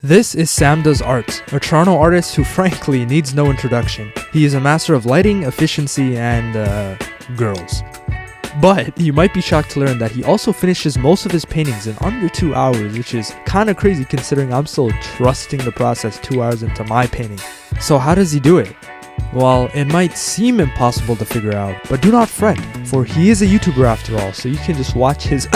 This is Samdoesarts, a Toronto artist who frankly needs no introduction. He is a master of lighting, efficiency, and girls. But you might be shocked to learn that he also finishes most of his paintings in under 2 hours, which is kinda crazy considering I'm still trusting the process 2 hours into my painting. So how does he do it? Well, it might seem impossible to figure out, but do not fret, for he is a YouTuber after all, so you can just watch his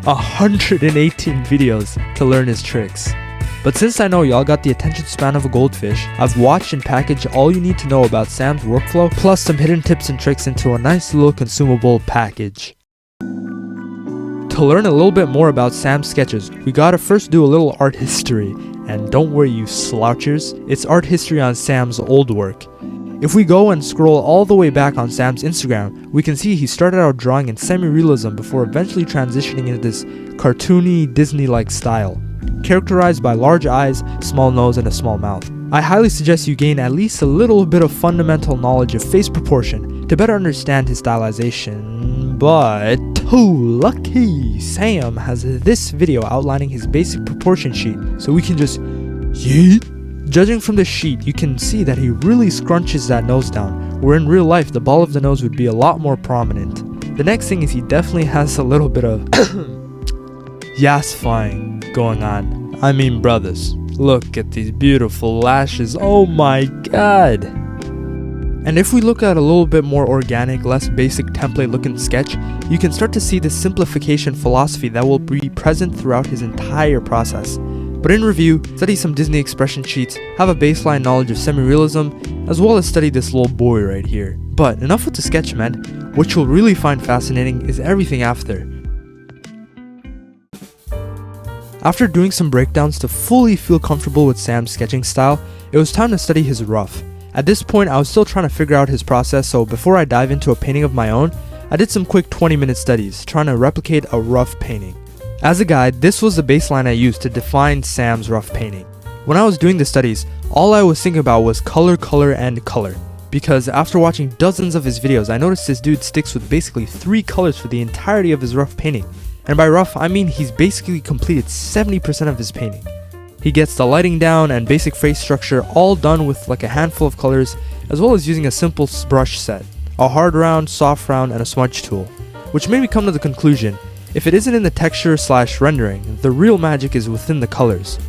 118 videos to learn his tricks. But since I know y'all got the attention span of a goldfish, I've watched and packaged all you need to know about Sam's workflow, plus some hidden tips and tricks into a nice little consumable package. To learn a little bit more about Sam's sketches, we gotta first do a little art history. And don't worry you slouchers, it's art history on Sam's old work. If we go and scroll all the way back on Sam's Instagram, we can see he started out drawing in semi-realism before eventually transitioning into this cartoony, Disney-like style, characterized by large eyes, small nose, and a small mouth. I highly suggest you gain at least a little bit of fundamental knowledge of face proportion to better understand his stylization, but lucky Sam has this video outlining his basic proportion sheet, so we can just yeet. Judging from the sheet, you can see that he really scrunches that nose down, where in real life the ball of the nose would be a lot more prominent. The next thing is he definitely has a little bit of yassifying going on. I mean, brothers, look at these beautiful lashes, oh my god! And if we look at a little bit more organic, less basic template looking sketch, you can start to see the simplification philosophy that will be present throughout his entire process. But in review, study some Disney expression sheets, have a baseline knowledge of semi-realism, as well as study this little boy right here. But enough with the sketch, man. What you'll really find fascinating is everything after. After doing some breakdowns to fully feel comfortable with Sam's sketching style, it was time to study his rough. At this point, I was still trying to figure out his process, so before I dive into a painting of my own, I did some quick 20-minute studies, trying to replicate a rough painting. As a guide, this was the baseline I used to define Sam's rough painting. When I was doing the studies, all I was thinking about was color, and color. Because after watching dozens of his videos, I noticed this dude sticks with basically 3 colors for the entirety of his rough painting. And by rough, I mean he's basically completed 70% of his painting. He gets the lighting down and basic face structure all done with like a handful of colors, as well as using a simple brush set, a hard round, soft round, and a smudge tool. Which made me come to the conclusion, if it isn't in the texture/rendering, the real magic is within the colors.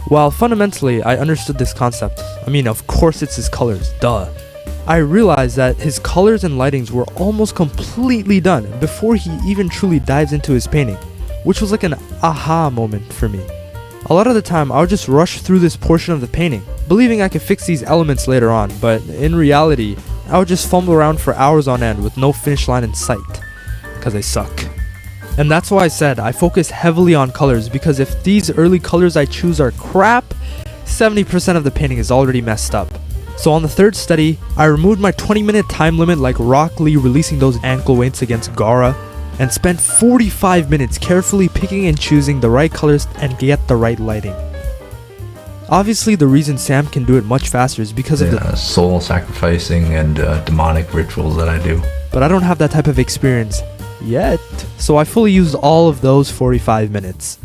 While fundamentally I understood this concept, I mean of course it's his colors, duh. I realized that his colors and lightings were almost completely done before he even truly dives into his painting, which was like an aha moment for me. A lot of the time I would just rush through this portion of the painting, believing I could fix these elements later on, but in reality, I would just fumble around for hours on end with no finish line in sight. Because I suck. And that's why I said I focus heavily on colors, because if these early colors I choose are crap, 70% of the painting is already messed up. So on the third study, I removed my 20-minute time limit like Rock Lee releasing those ankle weights against Gaara, and spent 45 minutes carefully picking and choosing the right colors and get the right lighting. Obviously the reason Sam can do it much faster is because of the soul sacrificing and demonic rituals that I do. But I don't have that type of experience yet, so I fully used all of those 45 minutes.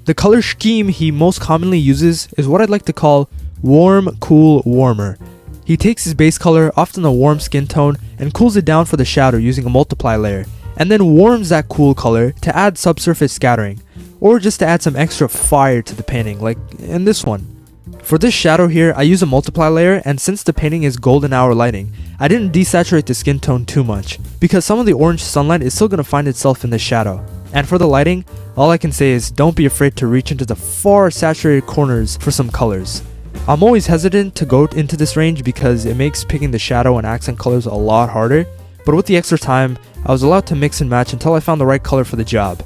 The color scheme he most commonly uses is what I'd like to call warm, cool, warmer. He takes his base color, often a warm skin tone, and cools it down for the shadow using a multiply layer, and then warms that cool color to add subsurface scattering, or just to add some extra fire to the painting, like in this one. For this shadow here, I use a multiply layer, and since the painting is golden hour lighting, I didn't desaturate the skin tone too much, because some of the orange sunlight is still going to find itself in the shadow. And for the lighting, all I can say is don't be afraid to reach into the far saturated corners for some colors. I'm always hesitant to go into this range because it makes picking the shadow and accent colors a lot harder, but with the extra time, I was allowed to mix and match until I found the right color for the job.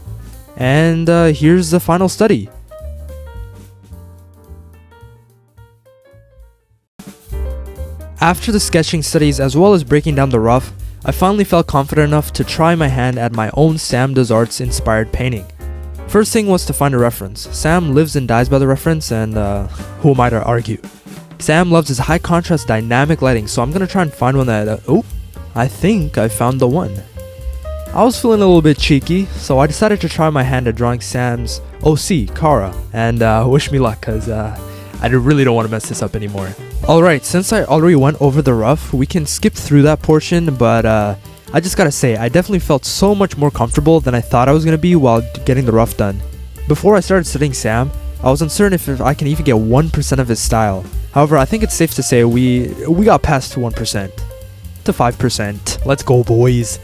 And here's the final study. After the sketching studies as well as breaking down the rough, I finally felt confident enough to try my hand at my own Samdoesarts inspired painting. First thing was to find a reference. Sam lives and dies by the reference, and who am I to argue? Sam loves his high contrast dynamic lighting, so I'm gonna try and find one that, I think I found the one. I was feeling a little bit cheeky, so I decided to try my hand at drawing Sam's OC, Kara, and wish me luck, cause I really don't want to mess this up anymore. Alright, since I already went over the rough, we can skip through that portion, but I just gotta say, I definitely felt so much more comfortable than I thought I was gonna be while getting the rough done. Before I started studying Sam, I was uncertain if I can even get 1% of his style. However, I think it's safe to say we got past 1% to 5%. Let's go, boys.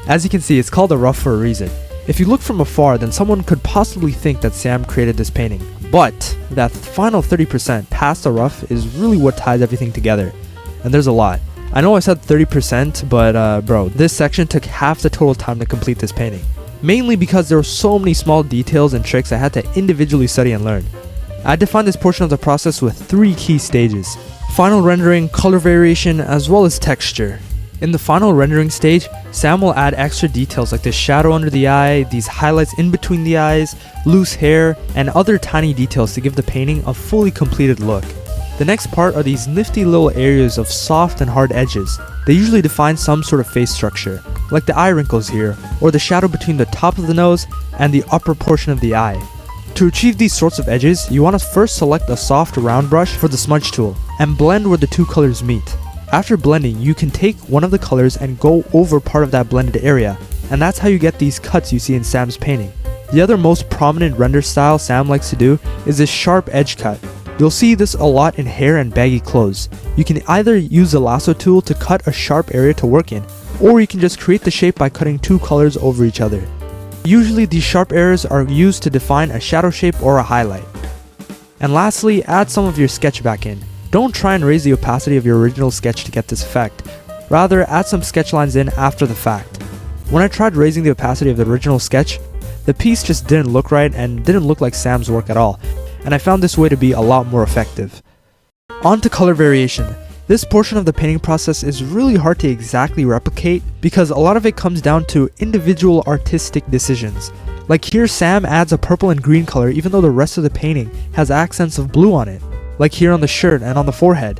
As you can see, it's called a rough for a reason. If you look from afar, then someone could possibly think that Sam created this painting. But that final 30% past the rough is really what ties everything together. And there's a lot. I know I said 30%, but bro, this section took half the total time to complete this painting. Mainly because there were so many small details and tricks I had to individually study and learn. I defined this portion of the process with 3 key stages: final rendering, color variation, as well as texture. In the final rendering stage, Sam will add extra details like this shadow under the eye, these highlights in between the eyes, loose hair, and other tiny details to give the painting a fully completed look. The next part are these nifty little areas of soft and hard edges. They usually define some sort of face structure, like the eye wrinkles here, or the shadow between the top of the nose and the upper portion of the eye. To achieve these sorts of edges, you want to first select a soft round brush for the smudge tool, and blend where the 2 colors meet. After blending, you can take one of the colors and go over part of that blended area, and that's how you get these cuts you see in Sam's painting. The other most prominent render style Sam likes to do is this sharp edge cut. You'll see this a lot in hair and baggy clothes. You can either use the lasso tool to cut a sharp area to work in, or you can just create the shape by cutting 2 colors over each other. Usually these sharp areas are used to define a shadow shape or a highlight. And lastly, add some of your sketch back in. Don't try and raise the opacity of your original sketch to get this effect. Rather, add some sketch lines in after the fact. When I tried raising the opacity of the original sketch, the piece just didn't look right and didn't look like Sam's work at all, and I found this way to be a lot more effective. On to color variation. This portion of the painting process is really hard to exactly replicate because a lot of it comes down to individual artistic decisions. Like here, Sam adds a purple and green color even though the rest of the painting has accents of blue on it, like here on the shirt and on the forehead.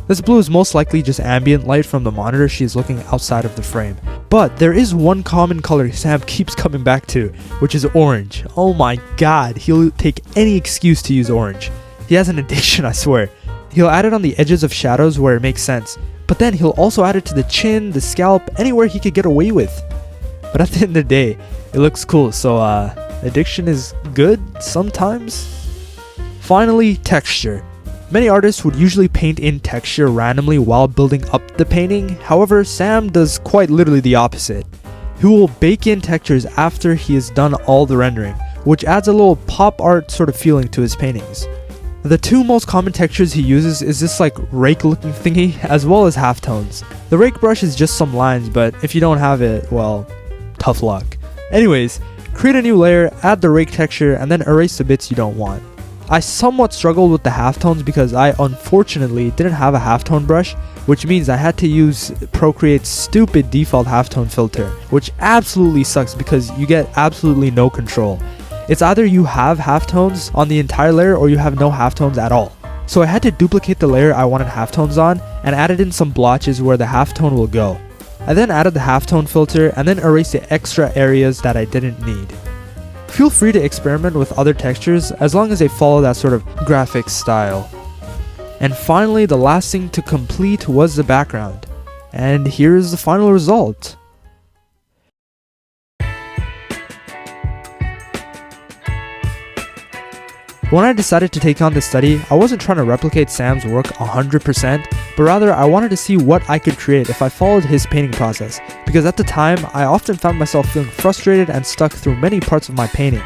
This blue is most likely just ambient light from the monitor she is looking outside of the frame. But there is one common color Sam keeps coming back to, which is orange. Oh my god, he'll take any excuse to use orange. He has an addiction, I swear. He'll add it on the edges of shadows where it makes sense, but then he'll also add it to the chin, the scalp, anywhere he could get away with. But at the end of the day, it looks cool, so addiction is good sometimes. Finally, texture. Many artists would usually paint in texture randomly while building up the painting. However, Sam does quite literally the opposite. He will bake in textures after he has done all the rendering, which adds a little pop art sort of feeling to his paintings. The 2 most common textures he uses is this like rake looking thingy, as well as halftones. The rake brush is just some lines, but if you don't have it, well, tough luck. Anyways, create a new layer, add the rake texture, and then erase the bits you don't want. I somewhat struggled with the halftones because I unfortunately didn't have a halftone brush, which means I had to use Procreate's stupid default halftone filter, which absolutely sucks because you get absolutely no control. It's either you have halftones on the entire layer or you have no halftones at all. So I had to duplicate the layer I wanted halftones on and added in some blotches where the halftone will go. I then added the halftone filter and then erased the extra areas that I didn't need. Feel free to experiment with other textures as long as they follow that sort of graphic style. And finally, the last thing to complete was the background. And here's the final result. When I decided to take on this study, I wasn't trying to replicate Sam's work 100%, but rather I wanted to see what I could create if I followed his painting process, because at the time, I often found myself feeling frustrated and stuck through many parts of my painting.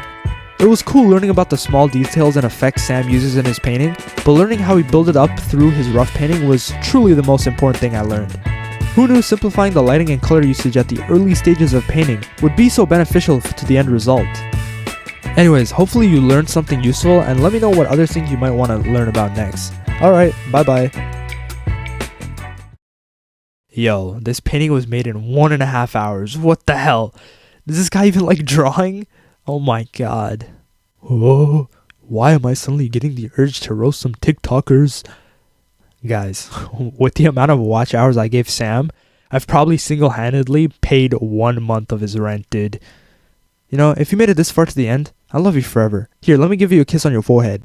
It was cool learning about the small details and effects Sam uses in his painting, but learning how he built it up through his rough painting was truly the most important thing I learned. Who knew simplifying the lighting and color usage at the early stages of painting would be so beneficial to the end result? Anyways, hopefully you learned something useful, and let me know what other things you might want to learn about next. Alright, bye bye. Yo, this painting was made in 1.5 hours. What the hell? Does this guy even like drawing? Oh my god. Whoa, why am I suddenly getting the urge to roast some TikTokers? Guys, with the amount of watch hours I gave Sam, I've probably single-handedly paid 1 month of his rent, dude. You know, if you made it this far to the end, I love you forever. Here, let me give you a kiss on your forehead.